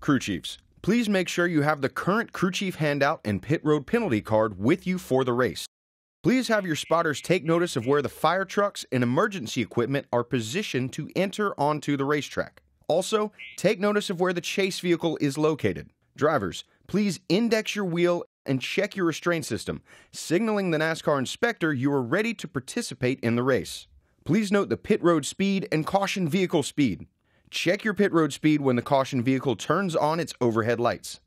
Crew Chiefs, please make sure you have the current Crew Chief handout and pit road penalty card with you for the race. Please have your spotters take notice of where the fire trucks and emergency equipment are positioned to enter onto the racetrack. Also, take notice of where the chase vehicle is located. Drivers, please index your wheel and check your restraint system, signaling the NASCAR inspector you are ready to participate in the race. Please note the pit road speed and caution vehicle speed. Check your pit road speed when the caution vehicle turns on its overhead lights.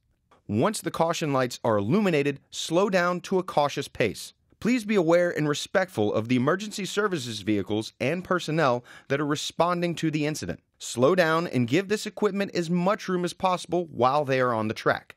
Once the caution lights are illuminated, slow down to a cautious pace. Please be aware and respectful of the emergency services vehicles and personnel that are responding to the incident. Slow down and give this equipment as much room as possible while they are on the track.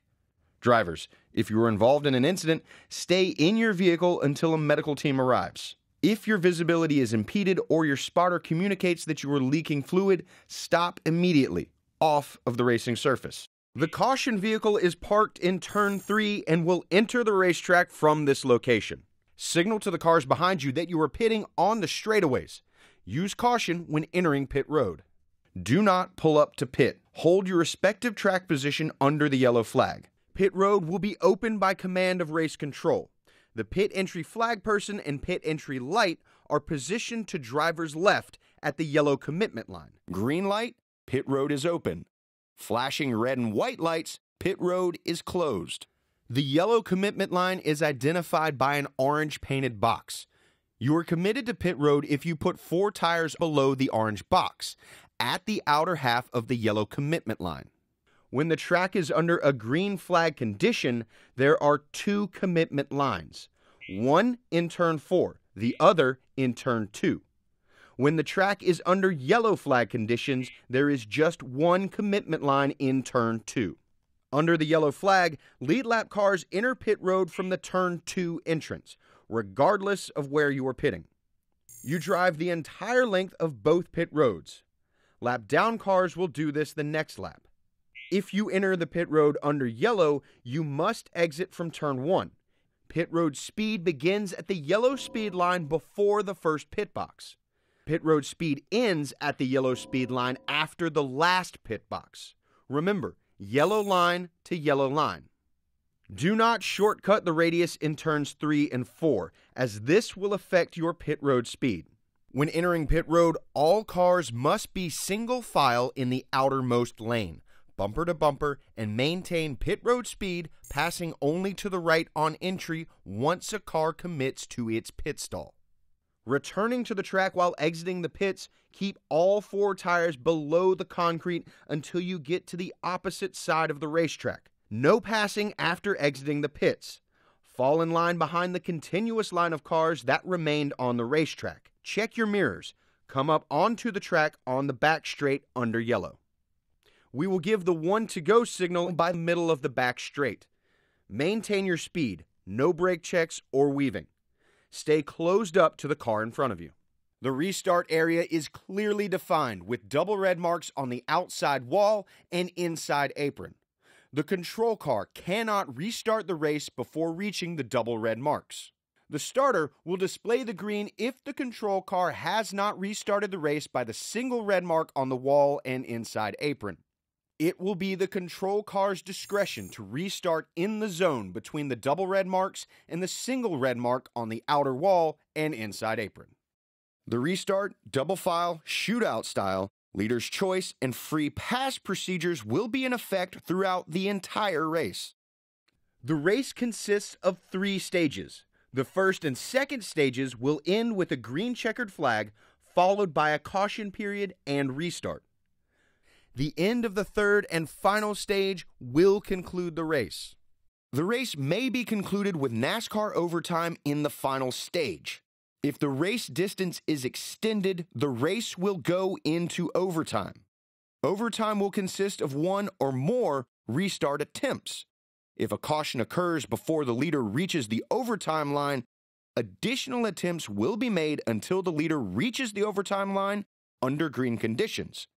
Drivers, if you are involved in an incident, stay in your vehicle until a medical team arrives. If your visibility is impeded or your spotter communicates that you are leaking fluid, stop immediately, off of the racing surface. The caution vehicle is parked in turn 3 and will enter the racetrack from this location. Signal to the cars behind you that you are pitting on the straightaways. Use caution when entering pit road. Do not pull up to pit. Hold your respective track position under the yellow flag. Pit road will be opened by command of race control. The pit entry flag person and pit entry light are positioned to driver's left at the yellow commitment line. Green light, pit road is open. Flashing red and white lights, pit road is closed. The yellow commitment line is identified by an orange painted box. You are committed to pit road if you put 4 tires below the orange box, at the outer half of the yellow commitment line. When the track is under a green flag condition, there are 2 commitment lines, one in turn 4, the other in turn 2. When the track is under yellow flag conditions, there is just 1 commitment line in turn 2. Under the yellow flag, lead lap cars enter pit road from the turn 2 entrance, regardless of where you are pitting. You drive the entire length of both pit roads. Lap down cars will do this the next lap. If you enter the pit road under yellow, you must exit from turn 1. Pit road speed begins at the yellow speed line before the first pit box. Pit road speed ends at the yellow speed line after the last pit box. Remember, yellow line to yellow line. Do not shortcut the radius in turns 3 and 4, as this will affect your pit road speed. When entering pit road, all cars must be single file in the outermost lane, bumper to bumper, and maintain pit road speed, passing only to the right on entry once a car commits to its pit stall. Returning to the track while exiting the pits, keep all 4 tires below the concrete until you get to the opposite side of the racetrack. No passing after exiting the pits. Fall in line behind the continuous line of cars that remained on the racetrack. Check your mirrors. Come up onto the track on the back straight under yellow. We will give the 1 to go signal by the middle of the back straight. Maintain your speed. No brake checks or weaving. Stay closed up to the car in front of you. The restart area is clearly defined with double red marks on the outside wall and inside apron. The control car cannot restart the race before reaching the double red marks. The starter will display the green if the control car has not restarted the race by the single red mark on the wall and inside apron. It will be the control car's discretion to restart in the zone between the double red marks and the single red mark on the outer wall and inside apron. The restart, double file, shootout style, leader's choice, and free pass procedures will be in effect throughout the entire race. The race consists of 3 stages. The first and second stages will end with a green checkered flag, followed by a caution period and restart. The end of the third and final stage will conclude the race. The race may be concluded with NASCAR overtime in the final stage. If the race distance is extended, the race will go into overtime. Overtime will consist of 1 or more restart attempts. If a caution occurs before the leader reaches the overtime line, additional attempts will be made until the leader reaches the overtime line under green conditions.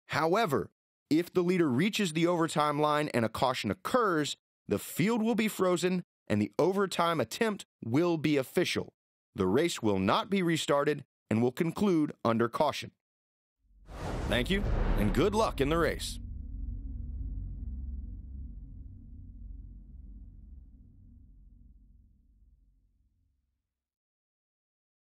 However, if the leader reaches the overtime line and a caution occurs, the field will be frozen and the overtime attempt will be official. The race will not be restarted and will conclude under caution. Thank you, and good luck in the race.